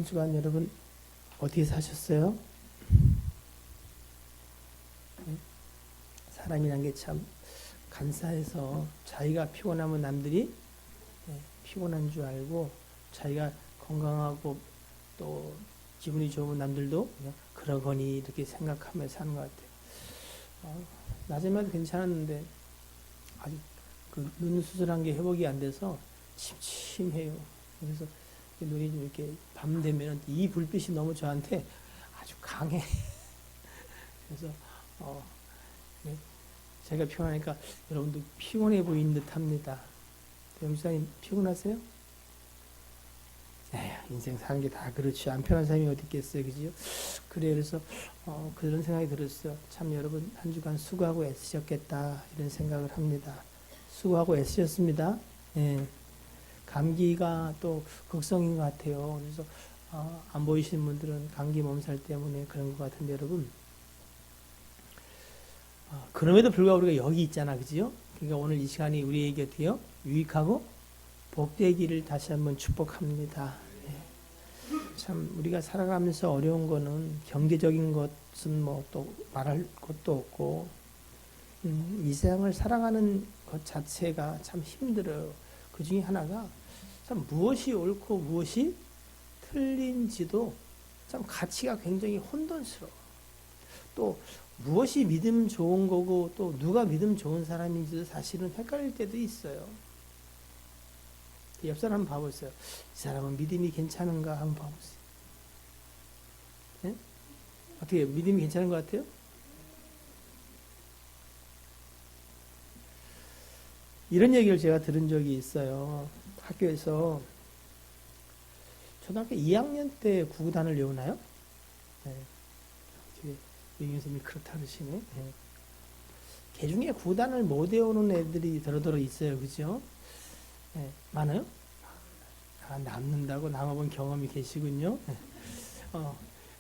주간 여러분 어떻게 사셨어요? 사람이란 게 참 간사해서 자기가 피곤하면 남들이 피곤한 줄 알고 자기가 건강하고 또 기분이 좋으면 남들도 그냥 그러거니 이렇게 생각하며 사는 것 같아요. 낮에만 괜찮았는데 아직 그 눈 수술한 게 회복이 안 돼서 침침해요. 그래서 눈이 좀 이렇게 밤 되면 이 불빛이 너무 저한테 아주 강해. 그래서 네, 제가 피곤하니까 여러분도 피곤해 보이는 듯합니다. 영주사님 피곤하세요? 에휴, 인생 사는 게 다 그렇지. 안 편한 사람이 어디 있겠어요, 그죠? 그래 그래서 그런 생각이 들었어요. 참 여러분 한 주간 수고하고 애쓰셨겠다 이런 생각을 합니다. 수고하고 애쓰셨습니다. 예. 감기가 또 극성인 것 같아요. 그래서 안 보이시는 분들은 감기 몸살 때문에 그런 것 같은데 여러분 그럼에도 불구하고 우리가 여기 있잖아, 그지요? 그러니까 오늘 이 시간이 우리에게 어때요? 유익하고 복되기를 다시 한번 축복합니다. 예. 참 우리가 살아가면서 어려운 거는 경제적인 것은 뭐 또 말할 것도 없고 이 세상을 살아가는 것 자체가 참 힘들어요. 그 중에 하나가 참 무엇이 옳고 무엇이 틀린지도 참 가치가 굉장히 혼돈스러워. 또 무엇이 믿음 좋은 거고 또 누가 믿음 좋은 사람인지도 사실은 헷갈릴 때도 있어요. 옆 사람 한번 봐보세요. 이 사람은 믿음이 괜찮은가 한번 봐보세요. 네? 어떻게 믿음이 괜찮은 것 같아요? 이런 얘기를 제가 들은 적이 있어요. 학교에서 초등학교 2학년 때 구구단을 외우나요? 네. 유경 선생님이 그렇다 그러시네. 네. 개 중에 구구단을 못 외우는 애들이 더러더러 있어요. 그죠? 네. 많아요? 남는다고 남아본 경험이 계시군요. 네.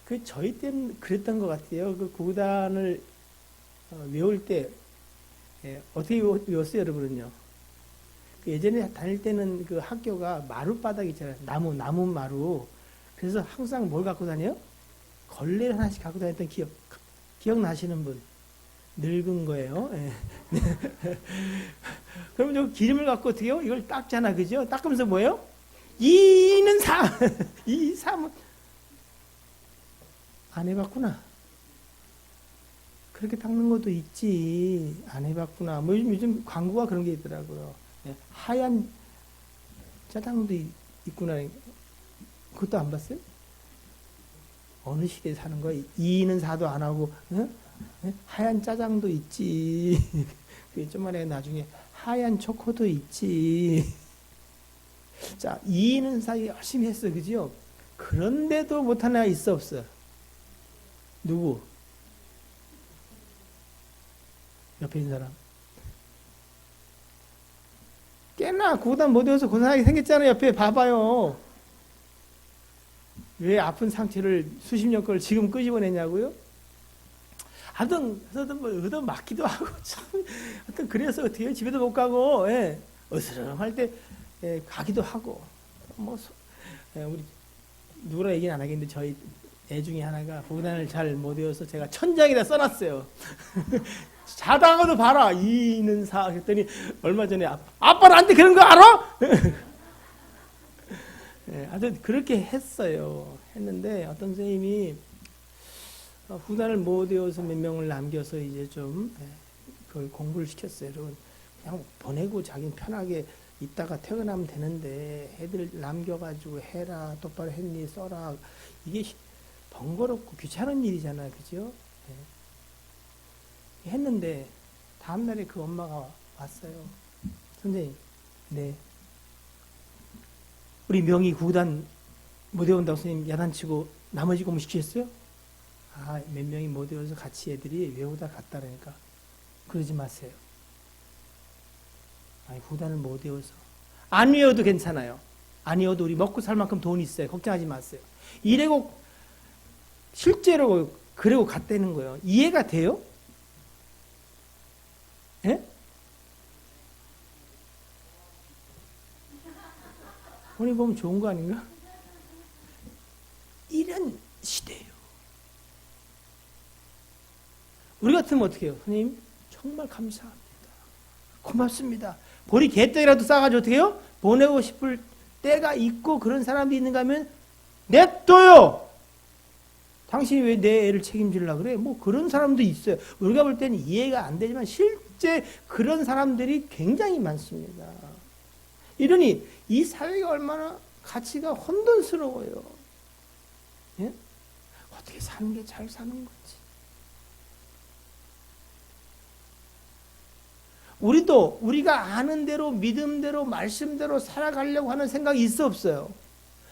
그 저희 때는 그랬던 것 같아요. 그 구구단을 외울 때 어떻게 외웠어요, 여러분은요? 예전에 다닐 때는 그 학교가 마룻바닥 있잖아요. 나무 마루. 그래서 항상 뭘 갖고 다녀요? 걸레를 하나씩 갖고 다녔던 기억나시는 분? 늙은 거예요. 예. 그러면 저 기름을 갖고 어떻게 해요? 이걸 닦잖아. 그죠? 닦으면서 뭐예요? 이는 삼. 이 삼은 안 해봤구나. 그렇게 닦는 것도 있지. 안 해봤구나. 뭐 요즘 광고가 그런 게 있더라고요. 예, 하얀 짜장도 있구나. 그것도 안 봤어요? 어느 시대에 사는 거야? 이는 사도 안 하고, 하얀 짜장도 있지. 그게 좀만에 나중에 하얀 초코도 있지. 자, 이는 사이 열심히 했어. 그죠? 그런데도 못하는 애가 있어, 없어? 누구? 옆에 있는 사람. 꽤나 구구단 못 외워서 고생하게 생겼잖아요. 옆에 봐봐요. 왜 아픈 상처를 수십 년 걸 지금 끄집어내냐고요? 하여튼 뭐 얻어맞기도 하고 참 하여튼 그래서 어떻게 집에도 못 가고 어스름할 때 가기도 하고 뭐 우리 누구랑 얘기는 안 하겠는데 저희 애 중에 하나가 구구단을 잘 못 외워서 제가 천장에다 써놨어요. 자다가도 봐라. 이는 사 했더니 얼마 전에 아빠 나한테 그런 거 알아? 하여튼 그렇게 했어요. 했는데 어떤 선생님이 구구단을 못 외워서 몇 명을 남겨서 이제 좀 그걸 공부를 시켰어요. 여러분 그냥 보내고 자기는 편하게 있다가 퇴근하면 되는데 애들 남겨가지고 해라 똑바로 했니 써라 이게 번거롭고 귀찮은 일이잖아요. 그죠? 했는데 다음날에 그 엄마가 왔어요. 선생님, 네. 우리 명희 구구단 못 외운다고 선생님 야단치고 나머지 공부 시키셨어요? 몇 명이 못 외워서 같이 애들이 외우다 갔다라니까. 그러지 마세요. 구구단을 못 외워서. 안 외워도 괜찮아요. 안 외워도 우리 먹고 살 만큼 돈이 있어요. 걱정하지 마세요. 이래고 실제로 그러고 갔다는 거예요. 이해가 돼요? 예? 본인 보면 좋은 거 아닌가? 시대예요. 우리 같으면 어떻게 해요? 선생님 정말 감사합니다. 고맙습니다. 보리 개떡이라도 싸가지고 어떻게 해요? 보내고 싶을 때가 있고 그런 사람이 있는가 하면 냅둬요. 당신이 왜 내 애를 책임지려고 그래? 뭐 그런 사람도 있어요. 우리가 볼 때는 이해가 안 되지만 실제 그런 사람들이 굉장히 많습니다. 이러니 이 사회가 얼마나 가치가 혼돈스러워요. 예? 어떻게 사는 게 잘 사는 건지. 우리도 우리가 아는 대로 믿음대로 말씀대로 살아가려고 하는 생각이 있어 없어요?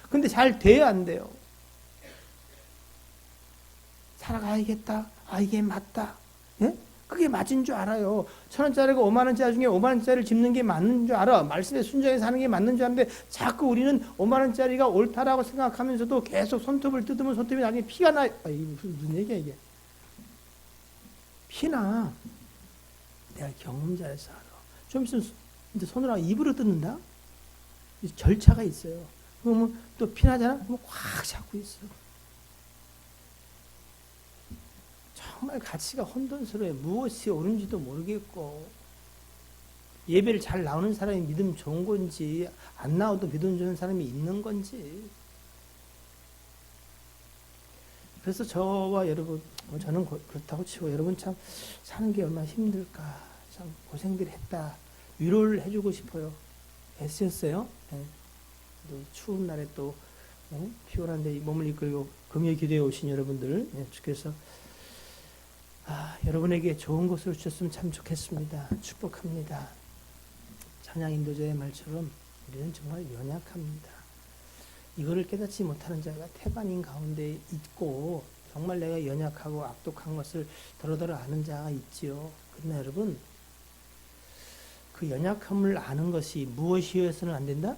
근데 잘 돼요 안 돼요? 살아가야겠다. 아 이게 맞다. 예? 그게 맞은 줄 알아요. 1,000원짜리가 5만원짜리 중에 5만원짜리를 짚는 게 맞는 줄 알아. 말씀에 순종해서 사는 게 맞는 줄 아는데 자꾸 우리는 5만원짜리가 옳다라고 생각하면서도 계속 손톱을 뜯으면 손톱이 나중에 피가 나. 아, 이게 무슨 얘기야 이게. 피나. 내가 경험자에서 알아. 좀 있으면 이제 손으로 입으로 뜯는다? 절차가 있어요. 그러면 또 피나잖아? 그러면 확 잡고 있어. 정말 가치가 혼돈스러워요. 무엇이 옳은지도 모르겠고 예배를 잘 나오는 사람이 믿음 좋은 건지 안 나와도 믿음 좋은 사람이 있는 건지. 그래서 저와 여러분, 저는 그렇다고 치고 여러분 참 사는 게 얼마나 힘들까, 참 고생들 했다, 위로를 해주고 싶어요. 애쓰셨어요. 네. 또 추운 날에 또 피곤한데 몸을 이끌고 금요 기도에 오신 여러분들, 주께서 여러분에게 좋은 것을 주셨으면 참 좋겠습니다. 축복합니다. 찬양 인도자의 말처럼 우리는 정말 연약합니다. 이거를 깨닫지 못하는 자가 태반인 가운데 있고 정말 내가 연약하고 악독한 것을 더러더러 아는 자가 있지요. 그러나 여러분 그 연약함을 아는 것이 무엇이어서는 안 된다?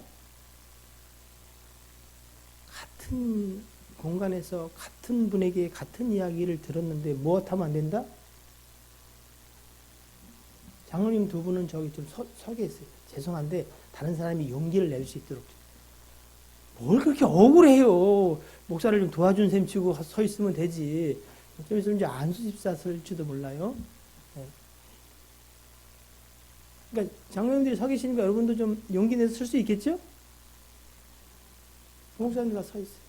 같은 공간에서 같은 분에게 같은 이야기를 들었는데 무엇하면 안 된다? 장로님 두 분은 저기 좀 서 계세요. 죄송한데 다른 사람이 용기를 낼 수 있도록. 뭘 그렇게 억울해요. 목사를 좀 도와준 셈 치고 서 있으면 되지. 좀 있으면 이제 안수집사 설지도 몰라요. 네. 그러니까 장로님들이 서 계시니까 여러분도 좀 용기 내서 쓸 수 있겠죠? 목사님들 서 있어요.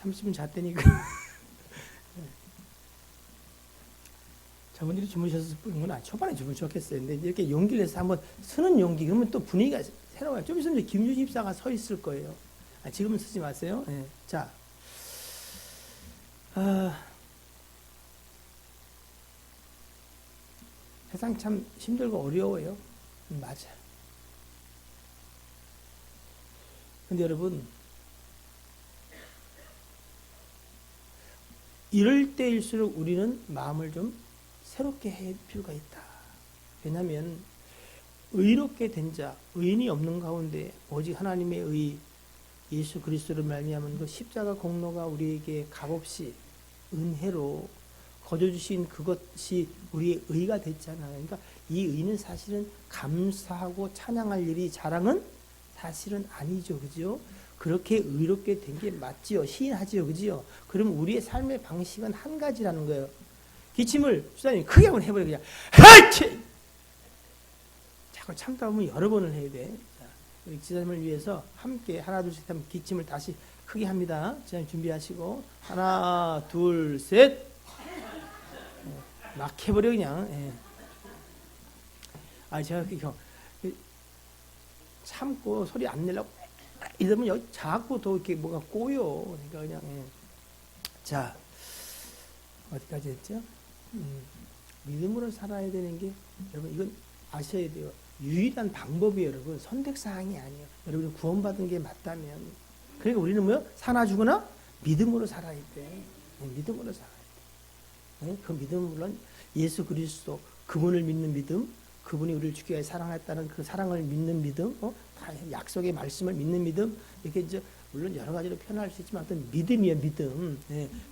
30분 잤다니까. 저분들이 주무셔서 뿌는 건 아니, 초반에 주무셨겠어요. 근데 이렇게 용기를 내서 한번 서는 용기, 그러면 또 분위기가 새로워요. 좀 있으면 김유진 집사가 서 있을 거예요. 지금은 쓰지 마세요. 네. 자, 세상 참 힘들고 어려워요. 맞아요. 근데 여러분, 이럴 때일수록 우리는 마음을 좀 새롭게 할 필요가 있다. 왜냐하면 의롭게 된 자, 의인이 없는 가운데 오직 하나님의 의 예수 그리스도를 말미암은 그 십자가 공로가 우리에게 값없이 은혜로 거저주신 그것이 우리의 의가 됐잖아요. 그러니까 이 의는 사실은 감사하고 찬양할 일이 자랑은 사실은 아니죠. 그죠? 그렇게 의롭게 된 게 맞지요. 시인하지요. 그지요? 그럼 우리의 삶의 방식은 한 가지라는 거예요. 기침을 주사님 크게 한번 해버려. 그냥 하이치! 자꾸 참다 보면 여러 번을 해야 돼. 자, 우리 지사님을 위해서 함께 하나 둘 셋 하면 기침을 다시 크게 합니다. 지사님 준비하시고 하나 둘 셋 막 해버려 그냥. 제가 참고 소리 안 내려고 이러면 여기 자꾸 더 이렇게 뭐가 꼬여. 그러니까 그냥 자, 어디까지 했죠? 믿음으로 살아야 되는 게 여러분 이건 아셔야 돼요. 유일한 방법이에요. 여러분 선택사항이 아니에요. 여러분 구원받은 게 맞다면 그러니까 우리는 뭐요? 사나 죽으나 믿음으로 살아야 돼. 믿음으로 살아야 돼. 그 믿음은 물론 예수 그리스도 그분을 믿는 믿음, 그분이 우리를 죽게 사랑했다는 그 사랑을 믿는 믿음, 다 약속의 말씀을 믿는 믿음, 이렇게 이제 물론 여러 가지로 표현할 수 있지만 어떤 믿음이에요, 믿음.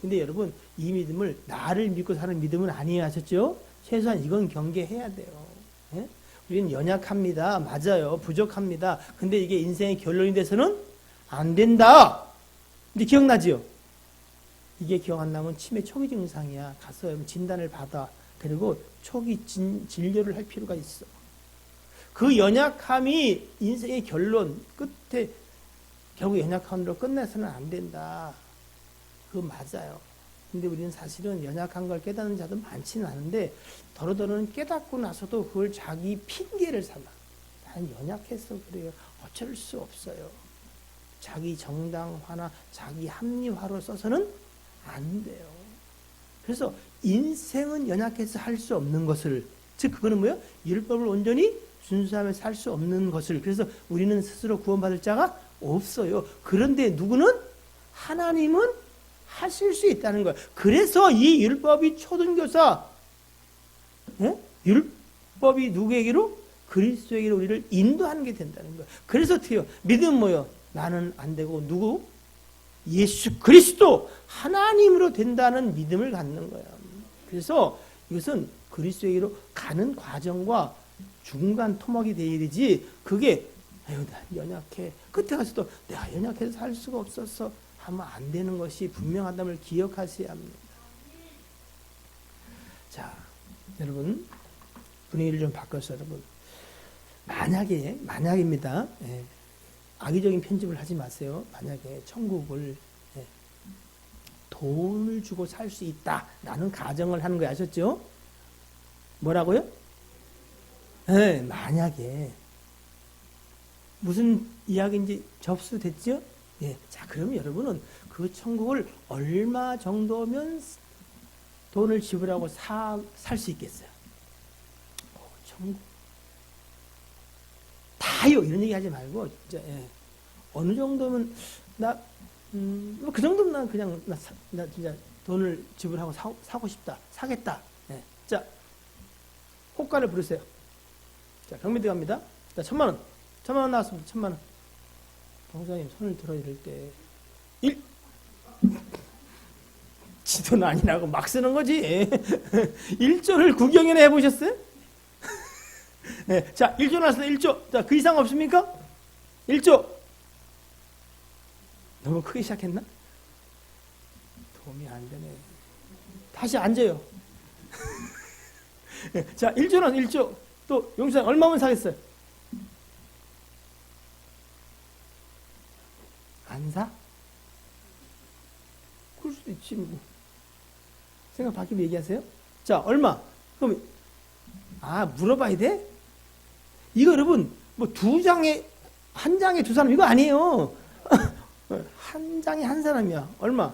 근데 여러분 이 믿음을 나를 믿고 사는 믿음은 아니에요, 아셨죠? 최소한 이건 경계해야 돼요. 우리는 연약합니다, 맞아요, 부족합니다. 근데 이게 인생의 결론이 돼서는 안 된다. 근데 기억나지요? 이게 기억 안 나면 치매 초기 증상이야. 가서 진단을 받아. 그리고 초기 진료를 할 필요가 있어. 그 연약함이 인생의 결론, 끝에 결국 연약함으로 끝내서는 안 된다. 그거 맞아요. 근데 우리는 사실은 연약한 걸 깨닫는 자도 많지는 않은데 더러더러는 깨닫고 나서도 그걸 자기 핑계를 삼아. 난 연약해서 그래요. 어쩔 수 없어요. 자기 정당화나 자기 합리화로 써서는 안 돼요. 그래서 인생은 연약해서 할 수 없는 것을, 즉 그거는 뭐예요? 율법을 온전히 준수하며 살 수 없는 것을. 그래서 우리는 스스로 구원받을 자가 없어요. 그런데 누구는? 하나님은 하실 수 있다는 거예요. 그래서 이 율법이 초등교사, 율법이 누구에게로? 그리스도에게로 우리를 인도하는 게 된다는 거예요. 그래서 어떻게 해요? 믿음은 뭐예요? 나는 안 되고 누구? 예수 그리스도 하나님으로 된다는 믿음을 갖는 거예요. 그래서 이것은 그리스도에게로 가는 과정과 중간 토막이 되어야 되지, 그게 아유 나 연약해, 끝에 가서도 내가 연약해서 살 수가 없었어 하면 안 되는 것이 분명하다는 걸 기억하셔야 합니다. 자, 여러분 분위기를 좀 바꿔서 여러분, 만약입니다. 예, 악의적인 편집을 하지 마세요. 만약에 천국을 돈을 주고 살 수 있다라는 가정을 하는 거 아셨죠? 뭐라고요? 네, 만약에 무슨 이야기인지 접수됐죠? 예. 자, 그러면 여러분은 그 천국을 얼마 정도면 돈을 지불하고 살 수 있겠어요? 천국 다요 이런 얘기 하지 말고 진짜 어느 정도면 뭐 그 정도면 난 그냥 나 진짜 돈을 지불하고 사고 싶다, 사겠다. 예. 자, 호가를 부르세요. 자, 경매 들어갑니다. 자, 1,000만 원 나왔습니다. 1,000만 원. 동사님 손을 들어 이럴 때 지도는 아니라고 막 쓰는 거지. 1조를 구경이나 해보셨어요? 네. 자, 1조 나왔습니다. 1조. 자, 그 이상 없습니까? 1조. 너무 크게 시작했나? 도움이 안 되네. 다시 앉아요. 네. 자, 1조 나왔습니다. 1조. 또 용산 얼마면 사겠어요? 안 사? 그럴 수도 있지 뭐. 생각 바뀌면 얘기하세요. 자, 얼마? 그럼 물어봐야 돼? 이거 여러분 뭐 한 장에 두 사람 이거 아니에요. 한 장에 한 사람이야. 얼마?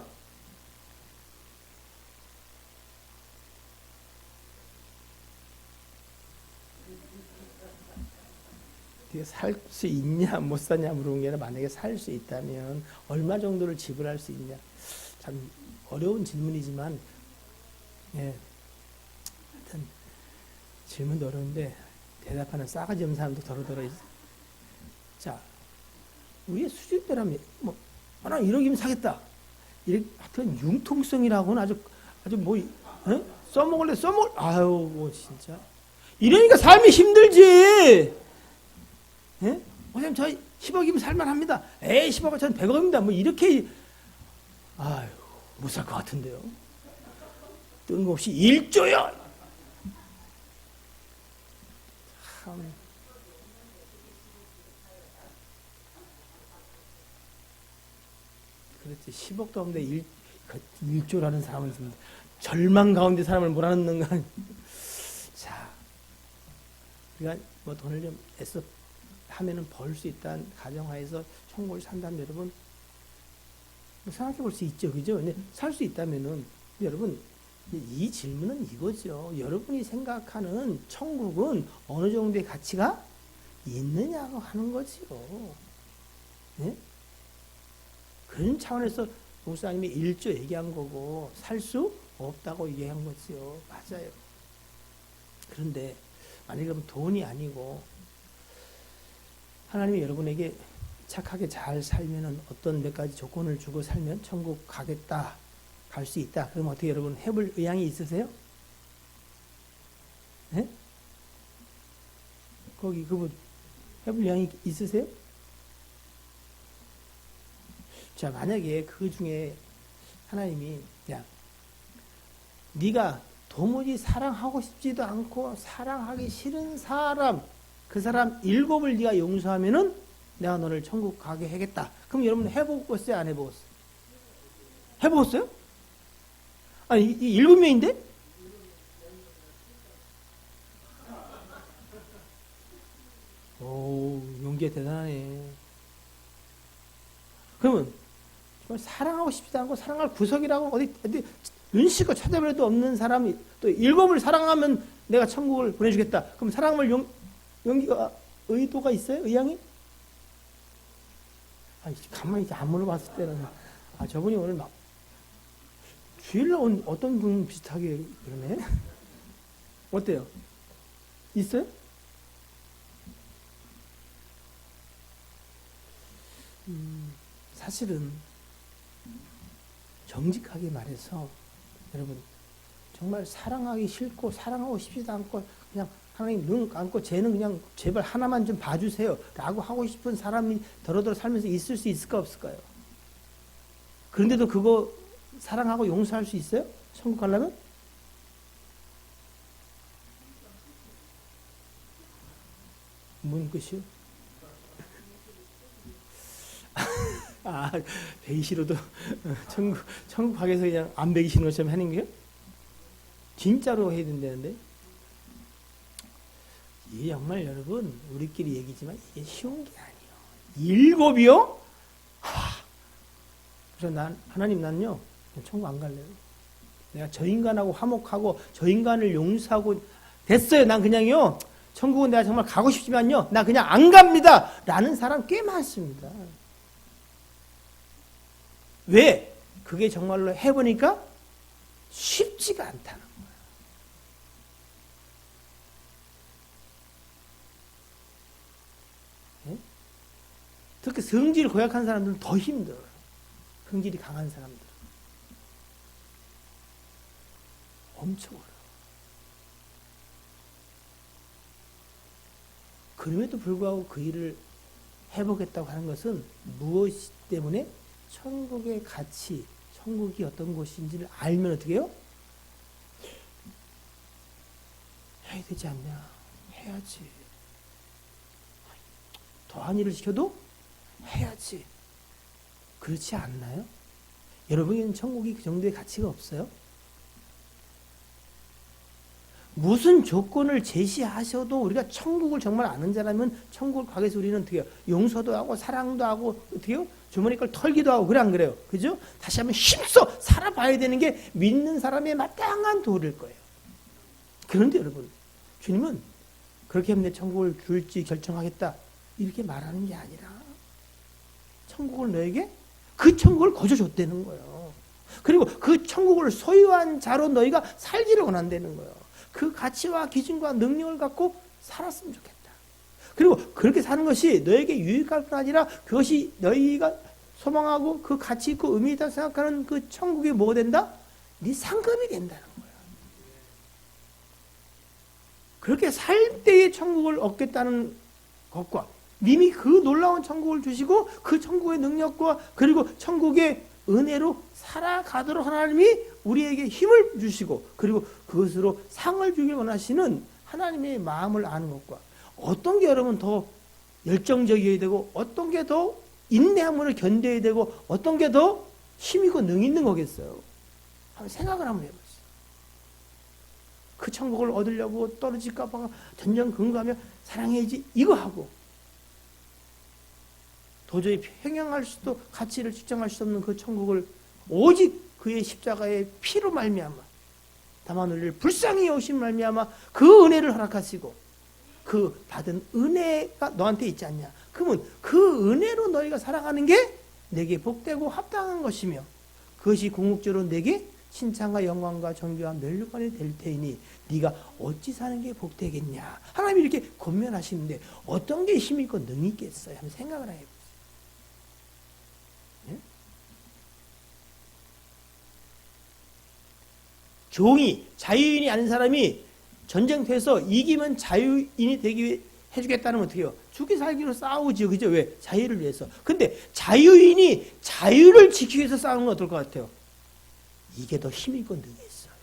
살 수 있냐 못 사냐 물어본 게 아니라 만약에 살 수 있다면 얼마 정도를 지불할 수 있냐. 참 어려운 질문이지만 하여튼 질문도 어려운데 대답하는 싸가지 없는 사람도 더러더러 있어. 자, 우리의 수준대로면 나 1억이면 사겠다. 하여튼 융통성이라고는 아주 뭐 써먹을래 아유 뭐 진짜 이러니까 삶이 힘들지. 선생님 저 10억이면 살만합니다. 10억은 전 100억입니다. 뭐 이렇게 아유 못 살 것 같은데요. 뜬금없이 1조요. 참. 그렇지. 10억도 없는데 1조라는 사람은 있습니다. 절망 가운데 사람을 몰아넣는가. 자, 우리가 뭐 돈을 좀 애써 하면은 벌 수 있다는 가정하에서 천국을 산다면 여러분 생각해 볼 수 있죠. 그죠? 근데 살 수 있다면은 여러분 이 질문은 이거죠. 여러분이 생각하는 천국은 어느 정도의 가치가 있느냐고 하는 거지요. 네? 그런 차원에서 목사님이 1조 얘기한 거고 살 수 없다고 얘기한 거지요. 맞아요. 그런데 만약에 돈이 아니고 하나님이 여러분에게 착하게 잘 살면은 어떤 몇 가지 조건을 주고 살면 천국 가겠다, 갈 수 있다. 그럼 어떻게 여러분 해볼 의향이 있으세요? 네? 거기 그분 해볼 의향이 있으세요? 자, 만약에 그 중에 하나님이 야, 네가 도무지 사랑하고 싶지도 않고 사랑하기 싫은 사람, 그 사람 7을 네가 용서하면은 내가 너를 천국 가게 하겠다. 그럼 여러분 해보겠어요? 안 해보겠어요? 해보겠어요? 아니, 이 7명인데? 오, 용기가 대단하네. 그러면 정말 사랑하고 싶지도 않고 사랑할 구석이라고 어디 눈시껏 찾아봐도 없는 사람이 또 7을 사랑하면 내가 천국을 보내주겠다. 그럼 사랑을 용기가 의도가 있어요? 의향이? 아니, 가만히 안 물어봤을 때는 저분이 오늘 막 주일날 온 어떤 분 비슷하게 그러네? 어때요? 있어요? 사실은 정직하게 말해서 여러분 정말 사랑하기 싫고 사랑하고 싶지도 않고 그냥 하나님 눈 감고 쟤는 그냥 제발 하나만 좀 봐주세요 라고 하고 싶은 사람이 더러더러 살면서 있을 수 있을까 없을까요? 그런데도 그거 사랑하고 용서할 수 있어요? 천국 가려면? 뭔 끝이요? 배기 싫어도 천국 가게에서 그냥 안 배기 싫은 것처럼 하는 게요? 진짜로 해야 된다는데? 이게 정말 여러분 우리끼리 얘기지만 이게 쉬운 게 아니에요. 7이요? 그래서 하나님 난요 천국 안 갈래요. 내가 저 인간하고 화목하고 저 인간을 용서하고 됐어요. 난 그냥요 천국은 내가 정말 가고 싶지만요 나 그냥 안 갑니다 라는 사람 꽤 많습니다. 왜? 그게 정말로 해보니까 쉽지가 않다는 거예요. 네? 특히 성질이 고약한 사람들은 더 힘들어요. 성질이 강한 사람들은. 엄청 어려워요. 그럼에도 불구하고 그 일을 해보겠다고 하는 것은 무엇 때문에? 천국의 가치, 천국이 어떤 곳인지를 알면 어떻게 해요? 해야 되지 않냐? 해야지. 더한 일을 시켜도 해야지. 그렇지 않나요? 여러분에게는 천국이 그 정도의 가치가 없어요? 무슨 조건을 제시하셔도 우리가 천국을 정말 아는 자라면 천국을 가기 위해서 우리는 어떻게 해요? 용서도 하고 사랑도 하고 어떻게 해요? 주머니 걸 털기도 하고 그래 안 그래요? 그죠? 다시 한번 힘써 살아봐야 되는 게 믿는 사람의 마땅한 도리일 거예요. 그런데 여러분 주님은 그렇게 하면 내 천국을 줄지 결정하겠다 이렇게 말하는 게 아니라 천국을 너에게 그 천국을 거저 줬다는 거예요. 그리고 그 천국을 소유한 자로 너희가 살기를 원한다는 거예요. 그 가치와 기준과 능력을 갖고 살았으면 좋겠다. 그리고 그렇게 사는 것이 너에게 유익할 뿐 아니라 그것이 너희가 소망하고 그 가치 있고 의미 있다고 생각하는 그 천국이 뭐가 된다? 네 상급이 된다는 거예요. 그렇게 살 때의 천국을 얻겠다는 것과 님이 그 놀라운 천국을 주시고 그 천국의 능력과 그리고 천국의 은혜로 살아가도록 하나님이 우리에게 힘을 주시고 그리고 그것으로 상을 주길 원하시는 하나님의 마음을 아는 것과 어떤 게 여러분 더 열정적이어야 되고 어떤 게 더 인내함으로 견뎌야 되고 어떤 게 더 힘있고 능 있는 거겠어요. 한번 생각을 한번 해보세요. 그 천국을 얻으려고 떨어질까 봐 전전긍긍하며 사랑해야지 이거 하고 도저히 평행할 수도 가치를 측정할 수 없는 그 천국을 오직 그의 십자가의 피로 말미암아 다만 우리를 불쌍히 여기신 말미암아 그 은혜를 허락하시고 그 받은 은혜가 너한테 있지 않냐. 그러면 그 은혜로 너희가 살아가는 게 내게 복되고 합당한 것이며 그것이 궁극적으로 내게 칭찬과 영광과 존귀와 멸류관이 될 테이니 네가 어찌 사는 게 복되겠냐. 하나님이 이렇게 권면하시는데 어떤 게 힘있고 능이 있겠어요. 한번 생각을 해보세요. 종이 자유인이 아닌 사람이 전쟁터에서 이기면 자유인이 되기 위해 해주겠다는 건 어떻게 해요? 죽기 살기로 싸우죠. 그죠? 왜? 자유를 위해서. 근데 자유인이 자유를 지키기 위해서 싸우는 건 어떨 것 같아요? 이게 더 힘 있고 능이 있어요.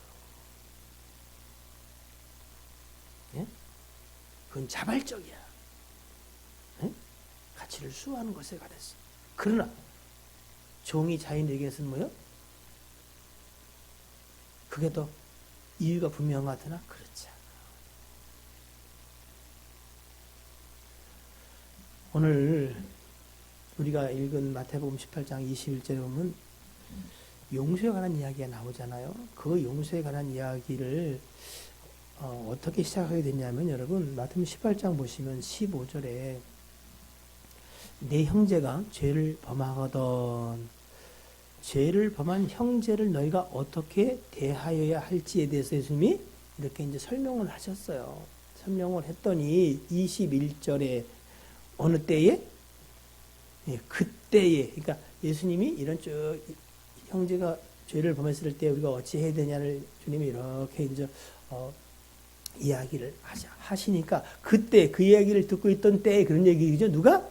예? 그건 자발적이야. 예? 가치를 수호하는 것에 관해서. 그러나 종이 자유인에게서는 뭐요? 그게 더 이유가 분명하더나 그렇지 않아. 오늘 우리가 읽은 마태복음 18장 21절에 보면 용서에 관한 이야기가 나오잖아요. 그 용서에 관한 이야기를 어떻게 시작하게 됐냐면 여러분 마태복음 18장 보시면 15절에 내 형제가 죄를 범하거든 죄를 범한 형제를 너희가 어떻게 대하여야 할지에 대해서 예수님이 이렇게 이제 설명을 하셨어요. 설명을 했더니 21절에 어느 때에? 예, 그때에. 그러니까 예수님이 이런 쭉 형제가 죄를 범했을 때 우리가 어찌 해야 되냐를 주님이 이렇게 이제 이야기를 하시니까 그때 그 이야기를 듣고 있던 때에 그런 얘기죠. 누가?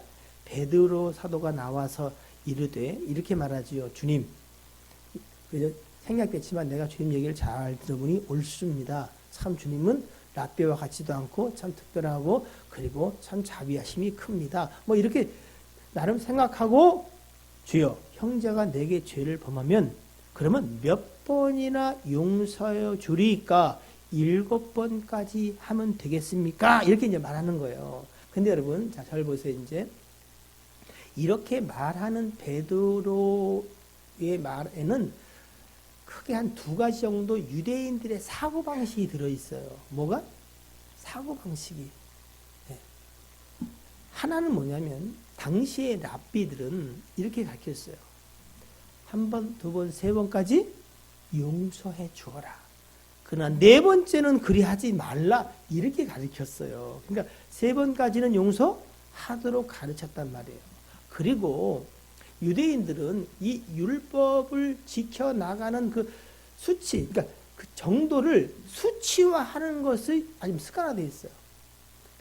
베드로 사도가 나와서 이르되 이렇게 말하지요. 주님, 생략됐지만 내가 주님 얘기를 잘 들어보니 옳습니다. 참 주님은 라떼와 같지도 않고 참 특별하고 그리고 참 자비하심이 큽니다. 뭐 이렇게 나름 생각하고 주여 형제가 내게 죄를 범하면 그러면 몇 번이나 용서해 주리까 7번까지 하면 되겠습니까? 이렇게 이제 말하는 거예요. 근데 여러분 자, 잘 보세요. 이제 이렇게 말하는 베드로의 말에는 크게 한 2가지 정도 유대인들의 사고방식이 들어있어요. 뭐가? 사고방식이. 네. 하나는 뭐냐면 당시의 랍비들은 이렇게 가르쳤어요. 1번, 2번, 3번까지 용서해 주어라. 그러나 4번째는 그리하지 말라. 이렇게 가르쳤어요. 그러니까 3번까지는 용서하도록 가르쳤단 말이에요. 그리고 유대인들은 이 율법을 지켜나가는 그 수치, 그러니까 그 정도를 수치화하는 것이 아주 습관화되어 있어요.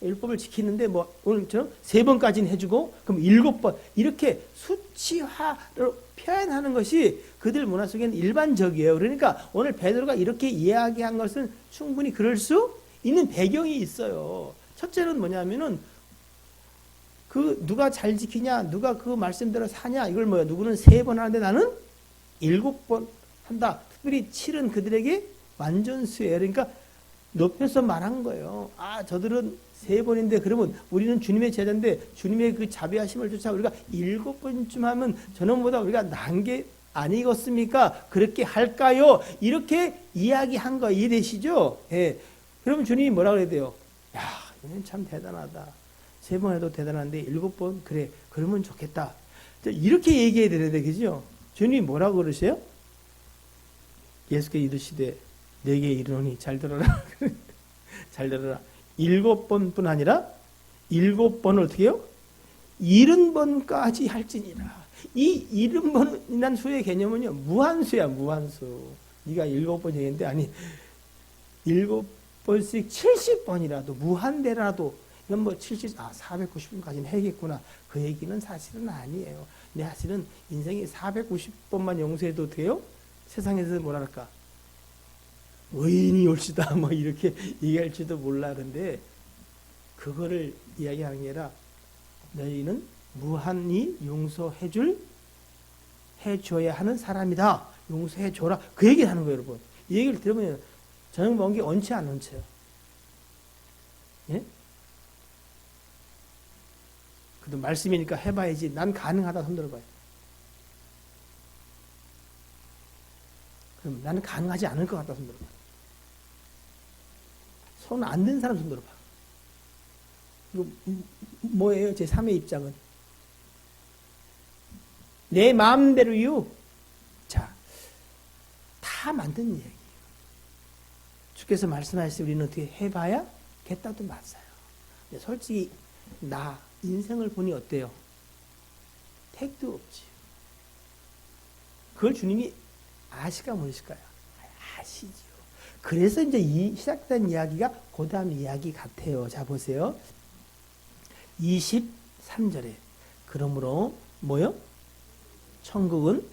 율법을 지키는데 뭐 오늘처럼 3번까지는 해주고 그럼 7번 이렇게 수치화로 표현하는 것이 그들 문화 속에는 일반적이에요. 그러니까 오늘 베드로가 이렇게 이야기한 것은 충분히 그럴 수 있는 배경이 있어요. 첫째는 뭐냐면은 그 누가 잘 지키냐, 누가 그 말씀대로 사냐, 이걸 뭐야? 누구는 3번 하는데 나는 7번 한다. 특별히 7은 그들에게 완전수예요. 그러니까 높여서 말한 거예요. 아, 저들은 3번인데 그러면 우리는 주님의 제자인데 주님의 그 자비하심을 쫓아 우리가 7번쯤 하면 저놈보다 우리가 나은 게 아니겠습니까? 그렇게 할까요? 이렇게 이야기한 거 이해되시죠? 예. 그러면 주님이 뭐라 그래야 돼요? 야, 이건 참 대단하다. 3번 해도 대단한데 7번? 그래, 그러면 좋겠다. 이렇게 얘기해야 되는데, 그죠? 주님이 뭐라고 그러세요? 예수께서 이르시되 내게 이르노니 잘 들어라. 잘 들어라. 7번뿐 아니라 7번을 어떻게 해요? 70번까지 할지니라. 이 70번이라는 수의 개념은요, 무한수야, 무한수. 네가 7번 얘기했는데, 아니, 7번씩 70번이라도, 무한대라도, 이건 뭐 490번까지는 해야겠구나. 그 얘기는 사실은 아니에요. 근데 사실은 인생이 490번만 용서해도 돼요? 세상에서 뭐랄까. 의인이 올시다. 뭐 이렇게 얘기할지도 몰라. 근데 그거를 이야기하는 게 아니라 너희는 무한히 해줘야 하는 사람이다. 용서해줘라. 그 얘기를 하는 거예요, 여러분. 이 얘기를 들으면 저는 뭔 게 얹혀 안 얹혀요. 예? 그래도 말씀이니까 해봐야지. 난 가능하다 손 들어봐요. 그럼 나는 가능하지 않을 것 같다 손 들어봐. 손 안 든 사람 손 들어봐. 이거 뭐예요? 제 3의 입장은. 내 마음대로요. 자, 다 만든 얘기예요. 주께서 말씀하실 때 우리는 어떻게 해봐야겠다도 맞아요. 솔직히 나 인생을 보니 어때요? 택도 없지. 그걸 주님이 아실까 모르실까요? 아시죠. 그래서 이제 이 시작된 이야기가 그 다음 이야기 같아요. 자 보세요. 23절에 그러므로 뭐요? 천국은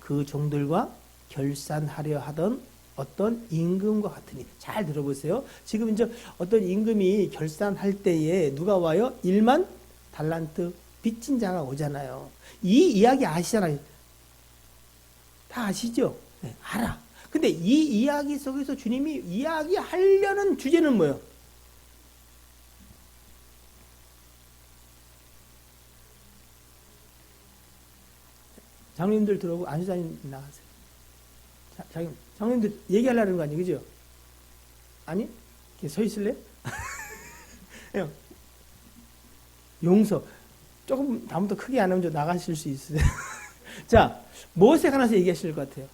그 종들과 결산하려 하던 어떤 임금과 같으니. 잘 들어보세요. 지금 이제 어떤 임금이 결산할 때에 누가 와요? 1만 달란트 빚진 자가 오잖아요. 이 이야기 아시잖아요. 다 아시죠? 네, 알아. 근데 이 이야기 속에서 주님이 이야기하려는 주제는 뭐예요? 장로님들 들어오고 안수사님 나가세요. 장로님들 얘기하려는 거 아니에요? 그죠? 아니? 이렇게 서 있을래? 용서. 조금 다음부터 크게 안 하면 좀 나가실 수 있어요. 자, 무엇에 관해서 얘기하실 것 같아요?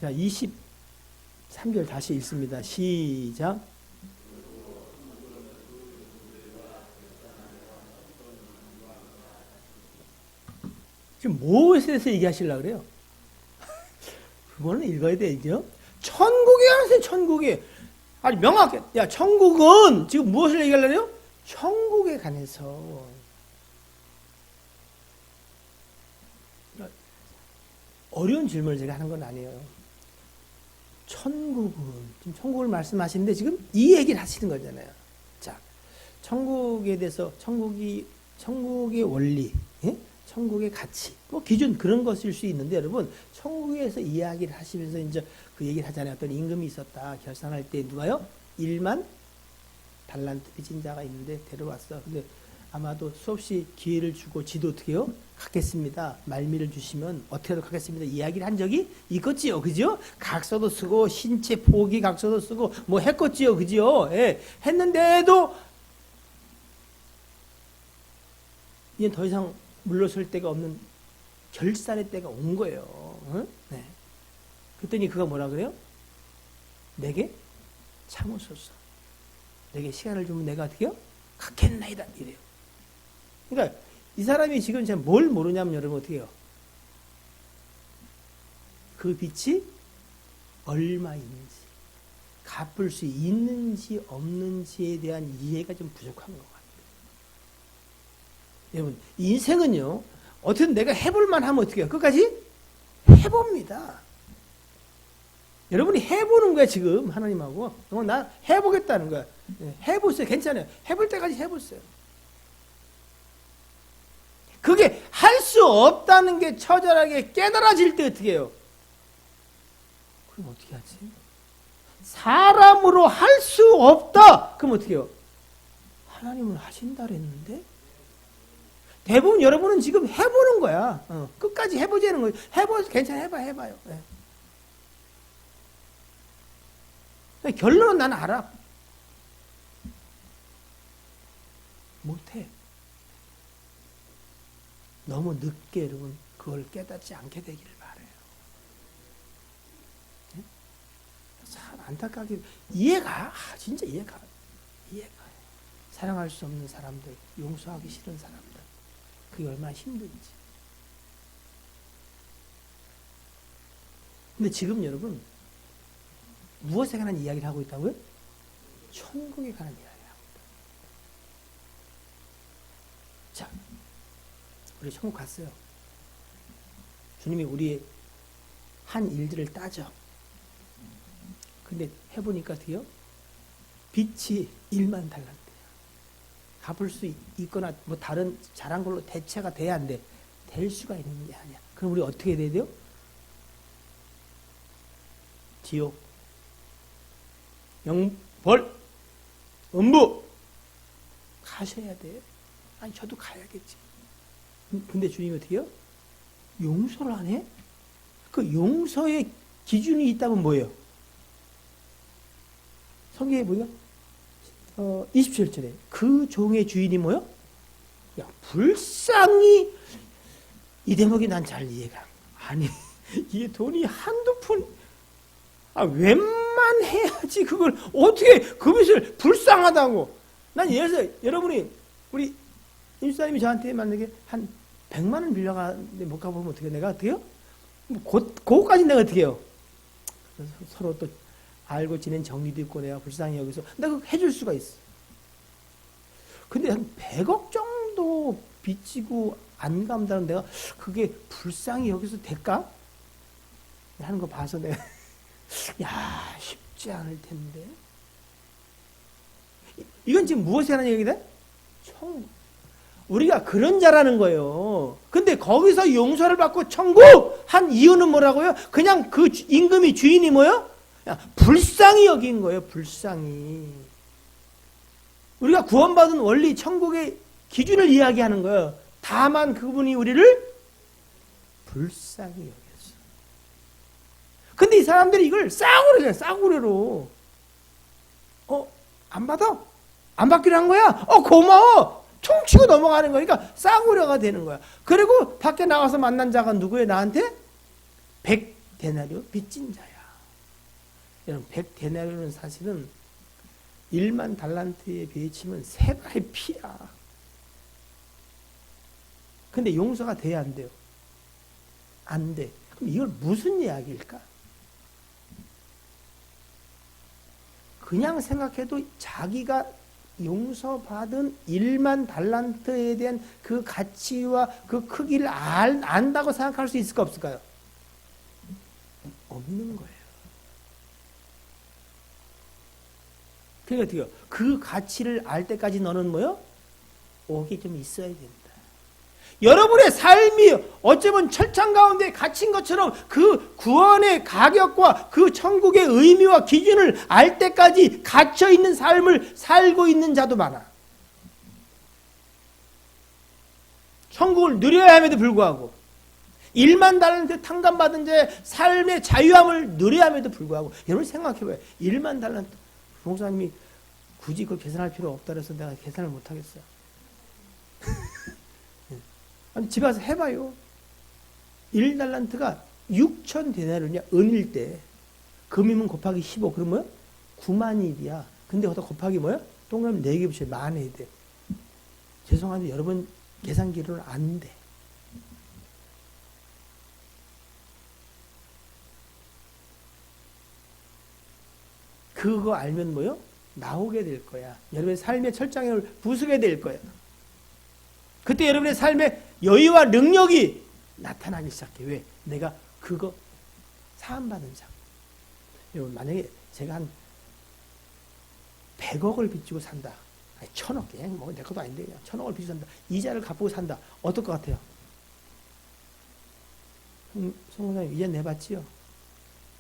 자, 23절 다시 읽습니다. 시작. 지금 무엇에 대해서 얘기하시려고 그래요? 그거는 읽어야 되죠. 천국에 관해서 천국에. 아니, 명확해. 야, 천국은 지금 무엇을 얘기하려고 해요? 천국에 관해서. 어려운 질문을 제가 하는 건 아니에요. 천국은, 지금 천국을 말씀하시는데 지금 이 얘기를 하시는 거잖아요. 자, 천국에 대해서 천국의 원리, 예? 천국의 가치, 뭐 기준 그런 것일 수 있는데 여러분, 천국에서 이야기를 하시면서 이제 그 얘기를 하잖아요. 어떤 임금이 있었다. 결산할 때 누가요? 1만 달란트 빚진 자가 있는데 데려왔어. 근데 아마도 수없이 기회를 주고 지도 어떻게 해요? 갖겠습니다. 말미를 주시면 어떻게든 갖겠습니다. 이야기를 한 적이 있겠지요. 그죠? 각서도 쓰고 신체 포기 각서도 쓰고 뭐 했겠지요. 그죠? 예. 했는데도 이제 더 이상 물러설 데가 없는 결산의 때가 온 거예요. 응? 네. 그랬더니 그가 뭐라 그래요? 내게 참으소서. 내게 시간을 주면 내가 어떻게 해요? 갖겠나이다. 이래요. 그러니까 이 사람이 지금 제가 뭘 모르냐면 여러분 어떻게 해요? 그 빚이 얼마인지, 갚을 수 있는지 없는지에 대한 이해가 좀 부족한 것 같아요. 여러분, 인생은요, 어떻게든 내가 해볼만 하면 어떻게 해요? 끝까지 해봅니다. 여러분이 해보는 거야, 지금, 하나님하고. 나 해보겠다는 거야. 해보세요. 괜찮아요. 해볼 때까지 해보세요. 그게 할 수 없다는 게 처절하게 깨달아질 때 어떻게 해요? 그럼 어떻게 하지? 사람으로 할 수 없다! 그럼 어떻게 해요? 하나님은 하신다 그랬는데? 대부분 여러분은 지금 해보는 거야. 끝까지 해보자는 거예요. 괜찮아, 해봐요. 네. 결론은 나는 알아. 못해. 너무 늦게 여러분 그걸 깨닫지 않게 되기를 바라요. 네? 참 안타깝게 진짜 이해가. 사랑할 수 없는 사람들, 용서하기 싫은 사람들, 그게 얼마나 힘든지. 근데 지금 여러분 무엇에 관한 이야기를 하고 있다고요? 천국에 관한 이야기를 하고 있다. 자, 우리 천국 갔어요. 주님이 우리의 한 일들을 따져. 근데 해보니까 어떻게요? 빚이 1만 달란트야. 갚을 수 있거나 뭐 다른 잘한 걸로 대체가 돼야 안 돼. 될 수가 있는 게 아니야. 그럼 우리 어떻게 돼야 돼요? 지옥, 영벌, 음부 가셔야 돼. 아니 저도 가야겠지. 근데 주님이 어떻게 해요? 용서를 안 해? 그 용서의 기준이 있다면 뭐예요? 성경에 보니까 27절에 그 종의 주인이 뭐요? 야, 불쌍히 이 대목이 난 잘 이해가 아니 이게 돈이 한두 푼 웬만해야지 그걸 어떻게 그 빚을 불쌍하다고. 난 예를 들어서 여러분이 우리 임수사님이 저한테 만약에 한 100만 원 빌려가는데 못 가보면 어떻게 내가 어떻게 해요? 그거까지 내가 어떻게 해요? 그래서 서로 또 알고 지낸 정리도 있고 내가 불쌍히 여기서 내가 해줄 수가 있어. 근데 한 100억 정도 빚지고 안 갚는다는 내가 그게 불쌍히 여기서 될까? 하는 거 봐서 내가 야 쉽지 않을 텐데. 이건 지금 무엇에 하는 얘기다? 천국. 우리가 그런 자라는 거예요. 근데 거기서 용서를 받고 천국 한 이유는 뭐라고요? 그냥 그 임금이 주인이 뭐요? 불쌍히 여긴 거예요. 불쌍히. 우리가 구원받은 원리 천국의 기준을 이야기하는 거예요. 다만 그분이 우리를 불쌍히 여겼어. 근데 이 사람들이 이걸 싸구려잖아요. 싸구려로. 안 받아? 안 받기로 한 거야? 고마워. 퉁치고 넘어가는 거니까 싸구려가 되는 거야. 그리고 밖에 나가서 만난 자가 누구예요? 나한테? 100데나리오 빚진 자야. 여러분 100데나리오는 사실은 1만 달란트에 비치면 3발의 피야. 근데 용서가 돼야 안 돼요? 안 돼. 그럼 이걸 무슨 이야기일까? 그냥 생각해도 자기가 용서받은 1만 달란트에 대한 그 가치와 그 크기를 안다고 생각할 수 있을까 없을까요? 없는 거예요. 그러니까 어떻게요? 그 가치를 알 때까지 너는 뭐요? 옥이 좀 있어야 된다. 여러분의 삶이 어쩌면 철창 가운데 갇힌 것처럼 그 구원의 가격과 그 천국의 의미와 기준을 알 때까지 갇혀있는 삶을 살고 있는 자도 많아. 천국을 누려야 함에도 불구하고 1만 달란트 탕감받은 자의 삶의 자유함을 누려야 함에도 불구하고 여러분 생각해봐요. 1만 달란트 목사님이 굳이 그걸 계산할 필요 없다 그래서 내가 계산을 못하겠어요. 아니, 집에 가서 해봐요. 1달란트가 6,000데나리오냐, 은일 때. 금이면 곱하기 15, 그러면 뭐야? 9만일이야. 근데 거기다 곱하기 뭐야? 동그라미 4개 붙여야 만해야 돼. 죄송한데 여러분 계산기로는 안 돼. 그거 알면 뭐요? 나오게 될 거야. 여러분의 삶의 철장을 부수게 될 거야. 그때 여러분의 삶의 여유와 능력이 나타나기 시작해. 왜? 내가 그거 사함받은 자. 여러분 만약에 제가 한 100억을 빚지고 산다. 아니 1000억 그냥 뭐 내 것도 아닌데 그냥 1000억을 빚지고 산다. 이자를 갚고 산다. 어떨 것 같아요? 성공사님 이자 내봤지요?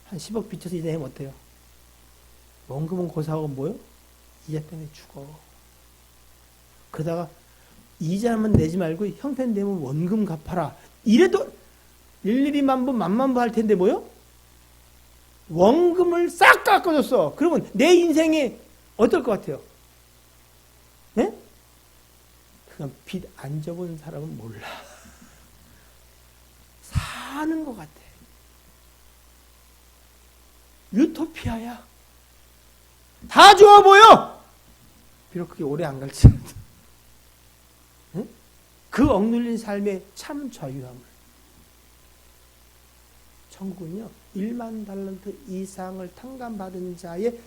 한 10억 빚져서 이자 내면 어때요? 원금은 고사하고 뭐요? 이자 때문에 죽어. 그러다가 이자만 내지 말고 형편되면 원금 갚아라. 이래도 일일이 만부 만만부 할 텐데 뭐요? 원금을 싹 깎아줬어. 그러면 내 인생이 어떨 것 같아요? 네? 그건 빚 안 져본 사람은 몰라. 사는 것 같아. 유토피아야. 다 좋아 보여. 비록 그게 오래 안 갈지라도. 그 억눌린 삶의 참 자유함을. 천국은요, 1만 달란트 이상을 탕감받은 자의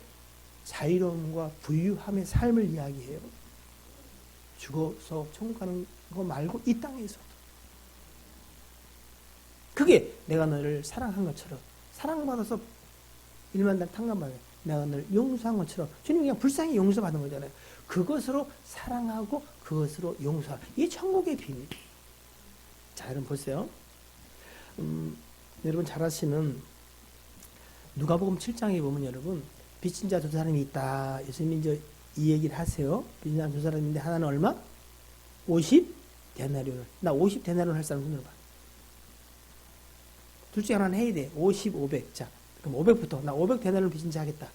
자유로움과 부유함의 삶을 이야기해요. 죽어서 천국 가는 거 말고 이 땅에서도. 그게 내가 너를 사랑한 것처럼, 사랑받아서 1만 달란트 탕감받아요. 내가 너를 용서한 것처럼, 주님이 그냥 불쌍히 용서받은 거잖아요. 그것으로 사랑하고 그것으로 용서하라. 이게 천국의 비밀. 자, 여러분 보세요. 여러분 잘 아시는 누가복음 7장에 보면 여러분 빚진 자 두 사람이 있다. 예수님이 이제 이 얘기를 하세요. 빚진 자 두 사람인데 하나는 얼마? 50데나리온. 나 50데나리온 할 사람 손으로 봐. 둘 중에 하나는 해야 돼. 50, 500. 자, 그럼 500부터 나 500데나리온 빚진 자 하겠다.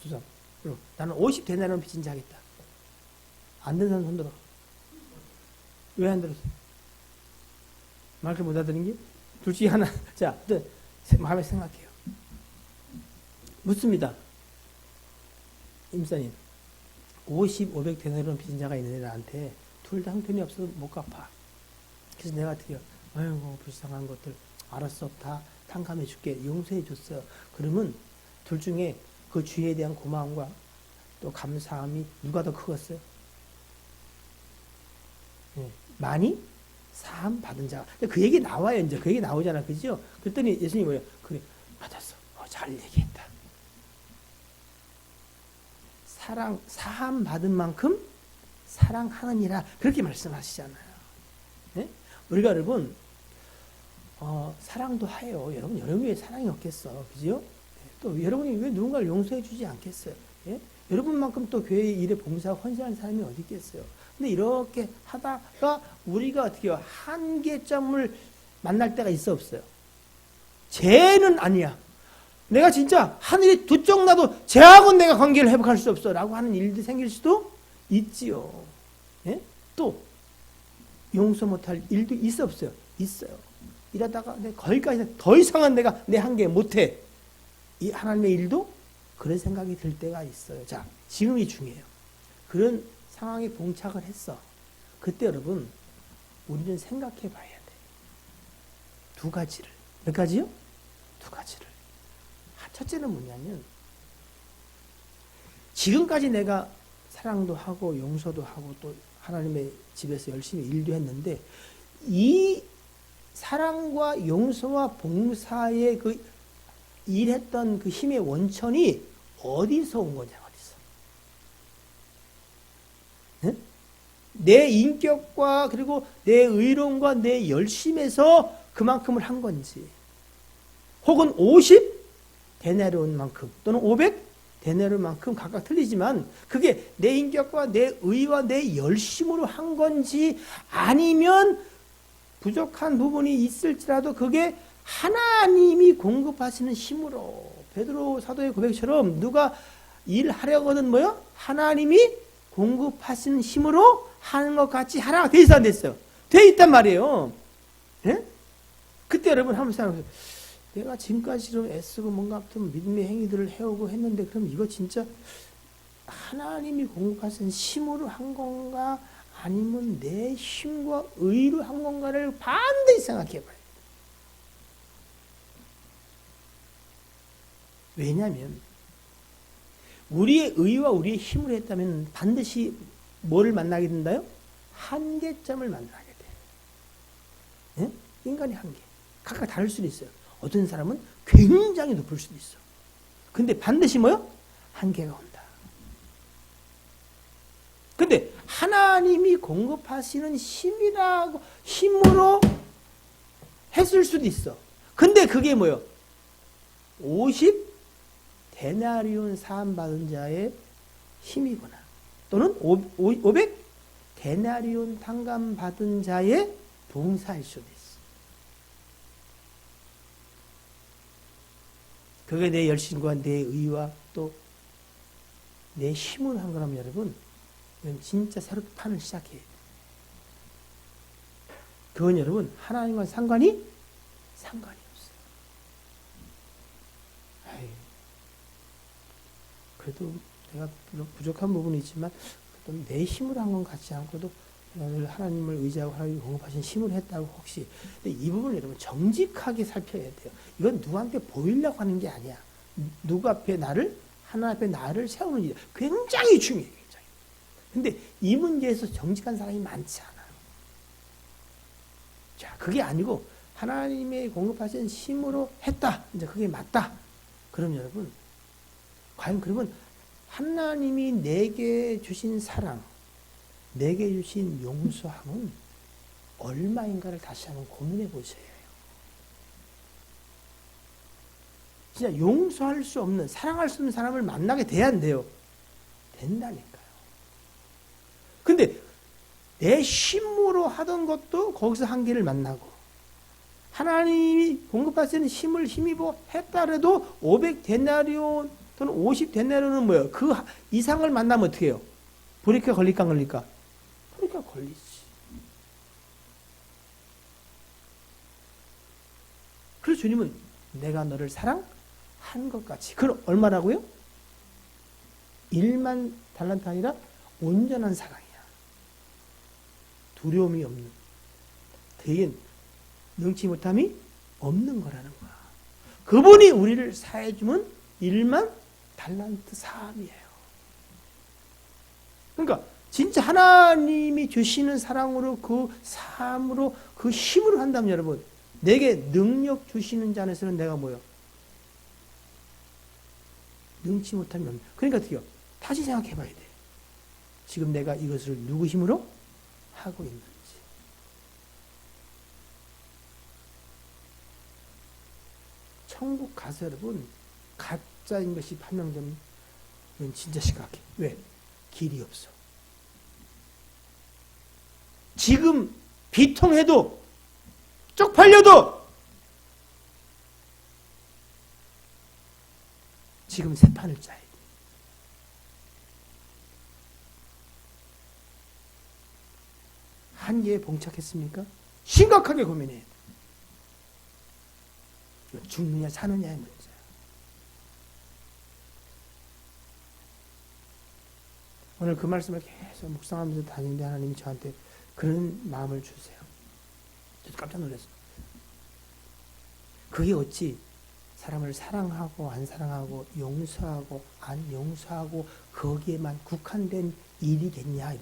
두 사람. 나는 50데나리온 빚진 자 하겠다. 안 되는 사람 손 들어. 왜 안 들었어? 말을 못 알아듣는 게? 둘 중에 하나. 자, 마음에 생각해요. 묻습니다. 임사님, 50, 500데나리온 빚진 자가 있는데 나한테 둘 다 형편이 없어서 못 갚아. 그래서 내가 어떻게 해요? 아이고 불쌍한 것들 알았어. 다 탕감해 줄게. 용서해 줬어요. 그러면 둘 중에 그 주의에 대한 고마움과 또 감사함이 누가 더 크겠어요? 네. 많이 사함 받은 자가. 그 얘기 나와요. 이제 그 얘기 나오잖아. 그죠? 그랬더니 예수님이 뭐예요? 그래, 받았어. 잘 얘기했다. 사함 받은 만큼 사랑하느니라. 그렇게 말씀하시잖아요. 네? 우리가 여러분, 사랑도 해요. 여러분 왜 사랑이 없겠어? 그죠? 또 여러분이 왜 누군가를 용서해 주지 않겠어요? 예? 여러분만큼 또 교회 일에 봉사하고 헌신하는 사람이 어디 있겠어요? 근데 이렇게 하다가 우리가 어떻게 해요? 한계점을 만날 때가 있어 없어요? 쟤는 아니야. 내가 진짜 하늘이 두 쪽 나도 쟤하고는 내가 관계를 회복할 수 없어 라고 하는 일들이 생길 수도 있지요. 예? 또 용서 못할 일도 있어 없어요? 있어요. 이러다가 거기까지 더 이상은 내가 내 한계 못해. 이 하나님의 일도 그런 생각이 들 때가 있어요. 자, 지금이 중요해요. 그런 상황에 봉착을 했어. 그때 여러분, 우리는 생각해 봐야 돼. 두 가지를. 몇 가지요? 두 가지를. 첫째는 뭐냐면, 지금까지 내가 사랑도 하고 용서도 하고 또 하나님의 집에서 열심히 일도 했는데, 이 사랑과 용서와 봉사의 그 일했던 그 힘의 원천이 어디서 온 거냐, 어디서. 네? 내 인격과 그리고 내 의로움과 내 열심에서 그만큼을 한 건지, 혹은 50데나리온만큼 또는 500데나리온만큼 각각 틀리지만 그게 내 인격과 내 의와 내 열심으로 한 건지, 아니면 부족한 부분이 있을지라도 그게 하나님이 공급하시는 힘으로, 베드로 사도의 고백처럼 누가 일하려거든 뭐요? 하나님이 공급하시는 힘으로 하는 것 같이 하나가 돼 있어 안 됐어요? 돼 있단 말이에요. 예? 그때 여러분 한번 생각해보세요. 내가 지금까지 좀 애쓰고 뭔가 좀 믿음의 행위들을 해오고 했는데 그럼 이거 진짜 하나님이 공급하시는 힘으로 한 건가 아니면 내 힘과 의로 한 건가를 반드시 생각해 봐요. 왜냐하면 우리의 의와 우리의 힘으로 했다면 반드시 뭐를 만나게 된다요? 한계점을 만나게 돼요. 예? 인간의 한계. 각각 다를 수도 있어요. 어떤 사람은 굉장히 높을 수도 있어. 근데 반드시 뭐요? 한계가 온다. 근데 하나님이 공급하시는 힘으로 했을 수도 있어. 근데 그게 뭐요? 50데나리온 사함 받은 자의 힘이구나. 또는 500데나리온 탕감 받은 자의 봉사일 수도 있어. 그게 내 열심과 내 의와 또 내 힘으로 한 거라면 여러분, 진짜 새롭게 판을 시작해야 돼. 그건 여러분 하나님과 상관이 없어요. 그래도 내가 부족한 부분이 있지만 그래도 내 힘으로 한 건 같지 않고도 하나님을 의지하고 하나님이 공급하신 힘으로 했다고 혹시. 근데 이 부분을 여러분 정직하게 살펴야 돼요. 이건 누구한테 보이려고 하는 게 아니야. 누구 앞에 하나님 앞에 나를 세우는 일이야. 굉장히 중요해요. 굉장히. 근데 이 문제에서 정직한 사람이 많지 않아요. 자, 그게 아니고 하나님의 공급하신 힘으로 했다. 이제 그게 맞다. 그럼 여러분, 과연 그러면 하나님이 내게 주신 사랑, 내게 주신 용서함은 얼마인가를 다시 한번 고민해 보셔야 해요. 진짜 용서할 수 없는, 사랑할 수 없는 사람을 만나게 돼야 안 돼요? 된다니까요. 근데 내 힘으로 하던 것도 거기서 한계를 만나고, 하나님이 공급하시는 힘을 힘입어 했다래도 500데나리온 또는 50데나리온은 뭐예요? 그 이상을 만나면 어떻게 해요? 브레이크가 걸릴까 안 걸릴까? 브레이크가 걸리지. 그래서 주님은 내가 너를 사랑한 것 같이. 그럼 얼마라고요? 1만 달란트 아니라 온전한 사랑이야. 두려움이 없는, 대인 능치 못함이 없는 거라는 거야. 그분이 우리를 사해주면 1만 달란트 사함이에요. 그러니까 진짜 하나님이 주시는 사랑으로 그 사함으로 그 힘으로 한다면 여러분 내게 능력 주시는 자 안에서는 내가 뭐요? 능치 못하면 그러니까 어떻게요? 다시 생각해 봐야 돼. 지금 내가 이것을 누구 힘으로 하고 있는지. 천국 가서 여러분 가짜인 것이 판명되면 이건 진짜 심각해. 왜? 길이 없어. 지금 비통해도 쪽팔려도 지금 새 판을 짜야 돼. 한계에 봉착했습니까? 심각하게 고민해야 돼. 죽느냐 사느냐의 문제야. 오늘 그 말씀을 계속 묵상하면서 다니는데 하나님이 저한테 그런 마음을 주세요. 저도 깜짝 놀랐어요. 그게 어찌 사람을 사랑하고 안 사랑하고 용서하고 안 용서하고 거기에만 국한된 일이겠냐.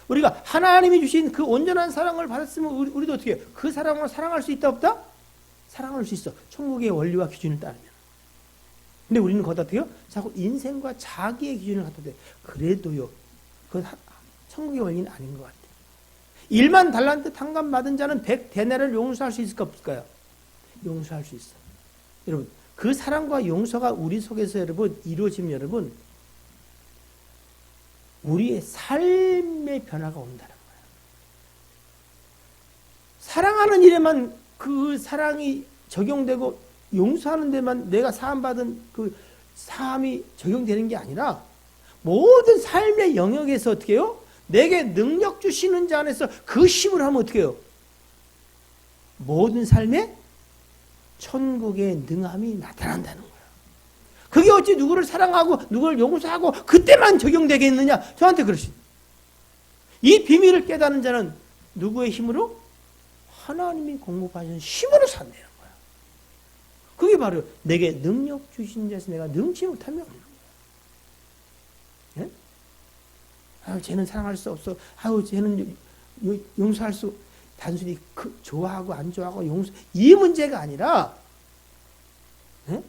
우리가 하나님이 주신 그 온전한 사랑을 받았으면 우리도 어떻게 해요? 그 사랑으로 사랑할 수 있다 없다? 사랑할 수 있어. 천국의 원리와 기준을 따르면. 근데 우리는 거기다 어떻게 해요? 자꾸 인생과 자기의 기준을 갖다 대. 그래도요. 그건 천국의 원리는 아닌 것 같아요. 1만 달란트 탕감 받은 자는 100데나리를 용서할 수 있을까 없을까요? 용서할 수 있어. 여러분 그 사랑과 용서가 우리 속에서 여러분 이루어지면 여러분 우리의 삶의 변화가 온다는 거예요. 사랑하는 일에만 그 사랑이 적용되고 용서하는 데만 내가 사함받은 그 사함이 적용되는 게 아니라 모든 삶의 영역에서 어떻게 해요? 내게 능력 주시는 자 안에서 그 힘을 하면 어떻게 해요? 모든 삶에 천국의 능함이 나타난다는 거예요. 그게 어찌 누구를 사랑하고 누구를 용서하고 그때만 적용되겠느냐? 저한테 그러시. 이 비밀을 깨닫는 자는 누구의 힘으로? 하나님이 공급하신 힘으로 산다는 거야. 그게 바로 내게 능력 주신 자에서 내가 능치 못하면 없는 거야. 예? 아유, 쟤는 사랑할 수 없어. 아유, 쟤는 용서할 수, 단순히 좋아하고 안 좋아하고 용서, 이 문제가 아니라, 예?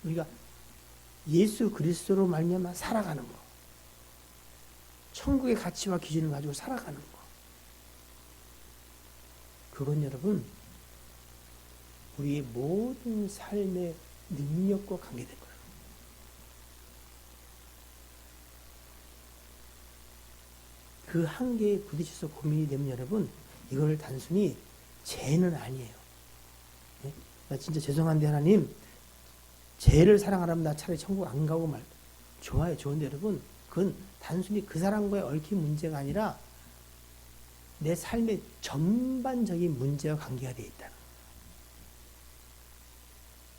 우리가 예수 그리스도로 말미암아 살아가는 거. 천국의 가치와 기준을 가지고 살아가는 거. 그건 여러분, 우리의 모든 삶의 능력과 관계된 거예요. 그 한계에 부딪혀서 고민이 되면 여러분, 이걸 단순히 죄는 아니에요. 네? 나 진짜 죄송한데 하나님, 죄를 사랑하라면 나 차라리 천국 안 가고 말. 좋아요, 좋은데 여러분, 그건 단순히 그 사람과의 얽힌 문제가 아니라 내 삶의 전반적인 문제와 관계가 되어 있다는 거예요.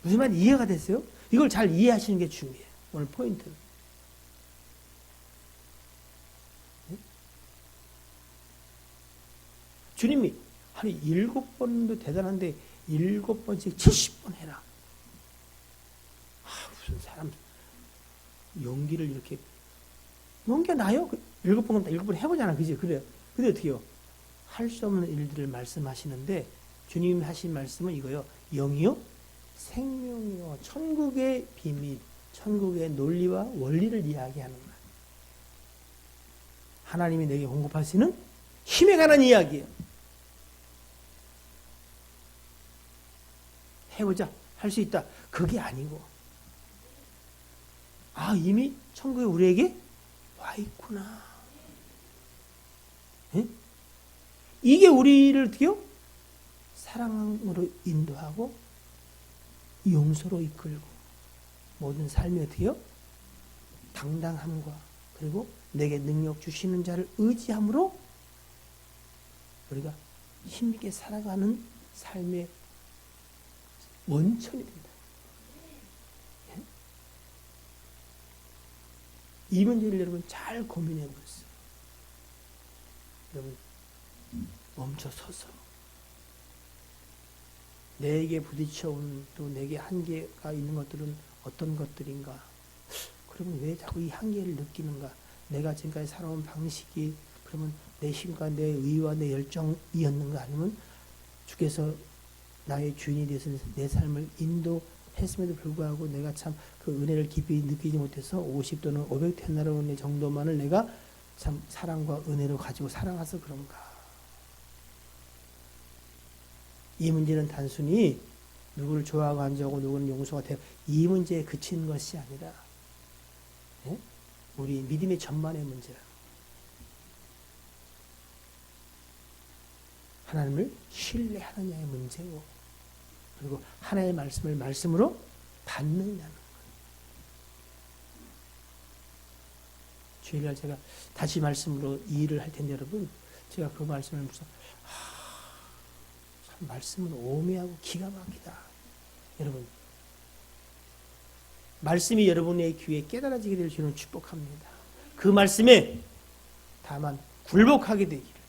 무슨 말 이해가 됐어요? 이걸 잘 이해하시는 게 중요해요. 오늘 포인트는. 네? 주님이 한 7번도 대단한데 7번씩 70번 해라. 무슨 사람 용기를 이렇게 용기나요? 7번 7번 해보잖아, 그지? 그래요. 근데 어떻게요? 할 수 없는 일들을 말씀하시는데 주님이 하신 말씀은 이거요. 영이요, 생명이요, 천국의 비밀, 천국의 논리와 원리를 이야기하는 거야. 하나님이 내게 공급하시는 힘에 관한 이야기예요. 해보자, 할 수 있다. 그게 아니고, 아, 이미 천국에 우리에게 와 있구나. 예? 이게 우리를 어떻게요? 사랑으로 인도하고 용서로 이끌고 모든 삶이 어떻게요? 당당함과 그리고 내게 능력 주시는 자를 의지함으로 우리가 힘있게 살아가는 삶의 원천이 된다. 예? 이 문제를 여러분 잘 고민해 보세요. 여러분 멈춰 서서 내게 부딪혀온 또 내게 한계가 있는 것들은 어떤 것들인가? 그러면 왜 자꾸 이 한계를 느끼는가? 내가 지금까지 살아온 방식이 그러면 내 힘과 내 의와 내 열정이었는가? 아니면 주께서 나의 주인이 되어서 내 삶을 인도했음에도 불구하고 내가 참 그 은혜를 깊이 느끼지 못해서 50 또는 500 테나리 은혜 정도만을 내가 참 사랑과 은혜로 가지고 살아가서 그런가? 이 문제는 단순히 누구를 좋아하고 안 좋아하고 누구는 용서가 되고 이 문제에 그치는 것이 아니라 우리 믿음의 전반의 문제라. 하나님을 신뢰하느냐의 문제고 그리고 하나님의 말씀을 말씀으로 받느냐는 거예요. 주일날 제가 다시 말씀으로 이해를 할 텐데 여러분 제가 그 말씀을 무슨 참 말씀은 오묘하고 기가 막히다. 여러분 말씀이 여러분의 귀에 깨달아지게 될 줄은 축복합니다. 그 말씀에 다만 굴복하게 되기를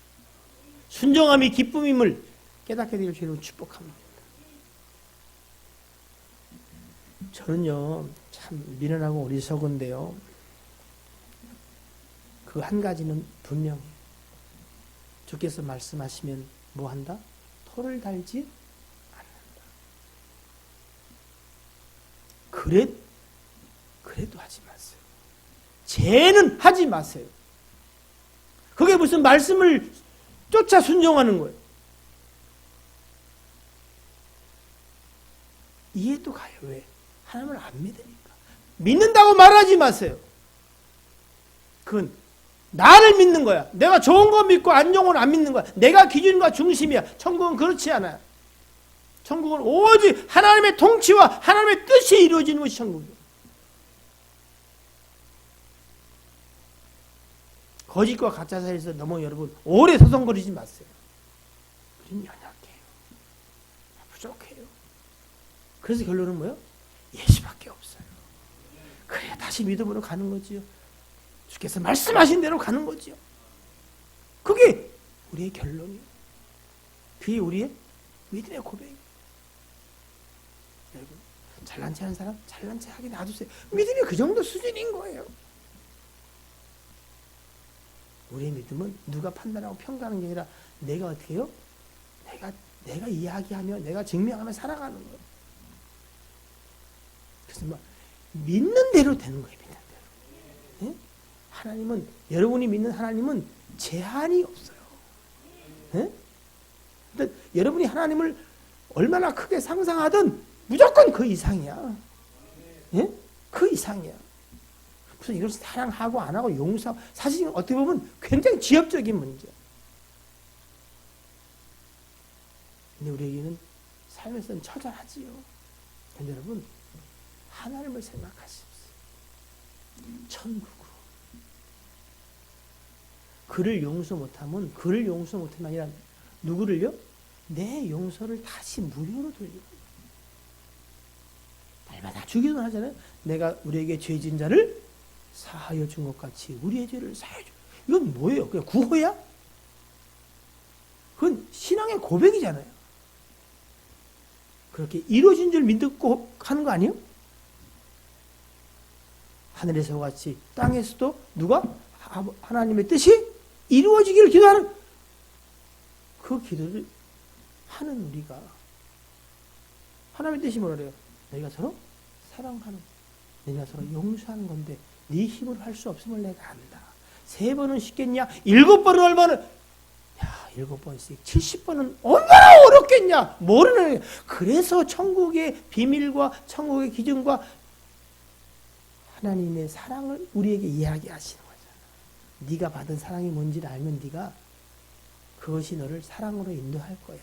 순종함이 기쁨임을 깨닫게 될 줄은 축복합니다. 저는요 참 미련하고 어리석은데요 그 한 가지는 분명히 주께서 말씀하시면 뭐한다? 토를 달지 않는다. 그래도 하지 마세요. 죄는 하지 마세요. 그게 무슨 말씀을 쫓아 순종하는 거예요. 이해도 가요. 왜? 하나님을 안 믿으니까. 믿는다고 말하지 마세요. 그건 나를 믿는 거야. 내가 좋은 거 믿고 안 좋은 건 안 믿는 거야. 내가 기준과 중심이야. 천국은 그렇지 않아요. 천국은 오직 하나님의 통치와 하나님의 뜻이 이루어지는 것이 천국이에요. 거짓과 가짜 사이에서 너무 여러분 오래 서성거리지 마세요. 우리는 연약해요. 부족해요. 그래서 결론은 뭐예요? 예수밖에 없어요. 그래야 다시 믿음으로 가는 거지요. 주께서 말씀하신 대로 가는 거지요. 그게 우리의 결론이에요. 그게 우리의 믿음의 고백이에요. 여러분, 잘난 체 하는 사람 잘난 체 하게 놔두세요. 믿음이 그 정도 수준인 거예요. 우리의 믿음은 누가 판단하고 평가하는 게 아니라 내가 어떻게 해요? 내가 이야기하며 내가 증명하며 살아가는 거예요. 그래서 막 믿는 대로 되는 거예요. 믿는 대로. 네? 하나님은 여러분이 믿는 하나님은 제한이 없어요. 네? 그러니까 여러분이 하나님을 얼마나 크게 상상하든 무조건 그 이상이야. 네? 그 이상이야. 그래서 이걸 사랑하고 안 하고 용서하고 사실 어떻게 보면 굉장히 지엽적인 문제야. 근데 우리에게는 삶에서는 처절하지요. 근데 여러분 하나님을 생각하십시오. 천국으로. 그를 용서 못하면 그를 용서 못하면 아니라 누구를요? 내 용서를 다시 무료로 돌리고 날마다 주기도 하잖아요. 내가 우리에게 죄진 자를 사하여 준 것 같이 우리의 죄를 사하여 준. 이건 뭐예요? 그냥 구호야? 그건 신앙의 고백이잖아요. 그렇게 이루어진 줄 믿고 하는 거 아니에요? 하늘에서 같이 땅에서도 누가 하나님의 뜻이 이루어지기를 기도하는 그 기도를 하는 우리가 하나님의 뜻이 뭐라 그래요? 너희가 서로 사랑하는 너희가 서로 용서하는 건데 네 힘으로 할 수 없음을 내가 안다. 3번은 쉽겠냐? 7번은 얼마나 7번씩 70번은 얼마나 어렵겠냐? 모르는. 그래서 천국의 비밀과 천국의 기준과 하나님의 사랑을 우리에게 이야기하시는 거잖아. 네가 받은 사랑이 뭔지를 알면 네가 그것이 너를 사랑으로 인도할 거야.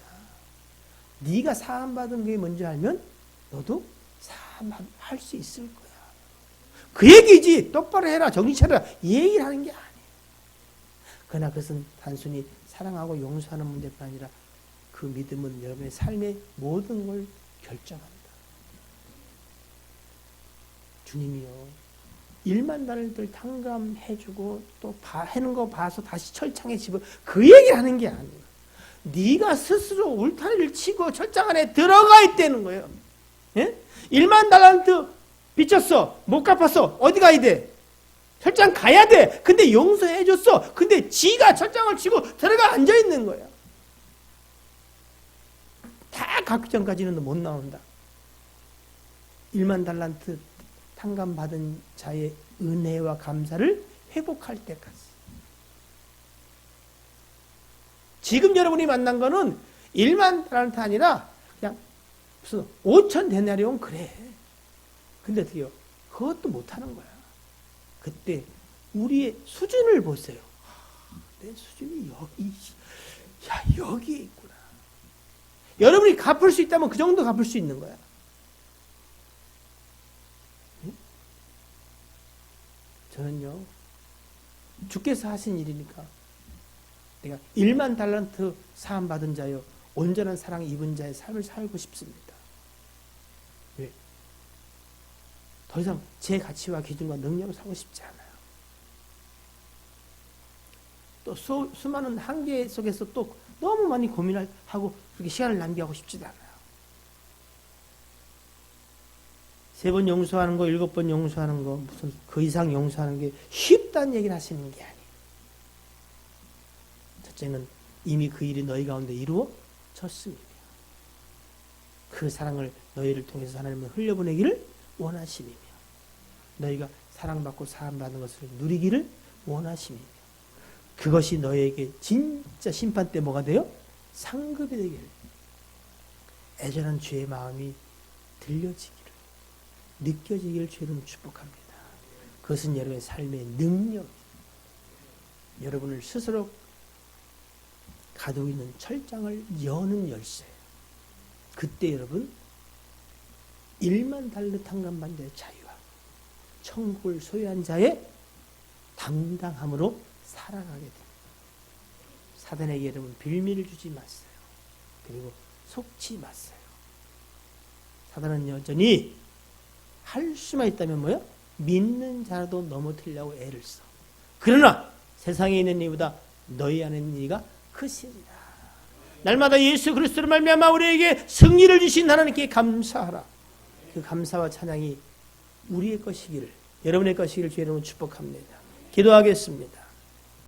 네가 사함받은 게 뭔지 알면 너도 사함할 수 있을 거야. 그 얘기지. 똑바로 해라. 정신 차려라. 이 얘기를 하는 게 아니에요. 그러나 그것은 단순히 사랑하고 용서하는 문제가 아니라 그 믿음은 여러분의 삶의 모든 걸 결정한다. 주님이요. 1만 달들 탕감해주고 또 해는 거 봐서 다시 철창에 집어 그 얘기를 하는 게 아니에요. 네가 스스로 울타리를 치고 철장 안에 들어가 있다는 거예요. 예? 1만 달란트 빚졌어. 못 갚았어. 어디 가야 돼? 철장 가야 돼. 근데 용서해 줬어. 근데 지가 철장을 치고 들어가 앉아 있는 거야. 다 갚기 전까지는 못 나온다. 1만 달란트 탕감 받은 자의 은혜와 감사를 회복할 때까지. 지금 여러분이 만난 거는 1만 달란트 아니라 그냥 무슨 5천 데나리온 그래. 근데 어떻게요? 그것도 못하는 거야. 그때 우리의 수준을 보세요. 내 수준이 여기에 있구나. 여러분이 갚을 수 있다면 그 정도 갚을 수 있는 거야. 저는요, 주께서 하신 일이니까 내가 1만 달란트 사함 받은 자요, 온전한 사랑 입은 자의 삶을 살고 싶습니다. 왜? 더 이상 제 가치와 기준과 능력을 살고 싶지 않아요. 또 수많은 한계 속에서 또 너무 많이 고민하고 그렇게 시간을 낭비하고 싶지도 않아요. 3번 용서하는 거, 7번 용서하는 거, 무슨 그 이상 용서하는 게 쉽다는 얘기를 하시는 게 아니에요. 첫째는 이미 그 일이 너희 가운데 이루어졌습니다. 그 사랑을 너희를 통해서 하나님은 흘려보내기를 원하심이며, 너희가 사랑받고 사함받는 것을 누리기를 원하심이며, 그것이 너희에게 진짜 심판 때 뭐가 돼요? 상급이 되기를, 애절한 주의 마음이 들려지기를, 느껴지기를 주님 축복합니다. 그것은 여러분의 삶의 능력, 여러분을 스스로 가두고 있는 철장을 여는 열쇠예요. 그때 여러분 1만 달러 탕감받은 자의 자유와 천국을 소유한 자의 당당함으로 살아가게 됩니다. 사단에게 여러분 빌미를 주지 마세요. 그리고 속지 마세요. 사단은 여전히 할 수만 있다면 뭐요? 믿는 자라도 넘어뜨리려고 애를 써. 그러나 세상에 있는 이보다 너희 안에 있는 이가 크시리라. 날마다 예수 그리스도를 말미암아 우리에게 승리를 주신 하나님께 감사하라. 그 감사와 찬양이 우리의 것이기를, 여러분의 것이기를 주의 이름으로 축복합니다. 기도하겠습니다.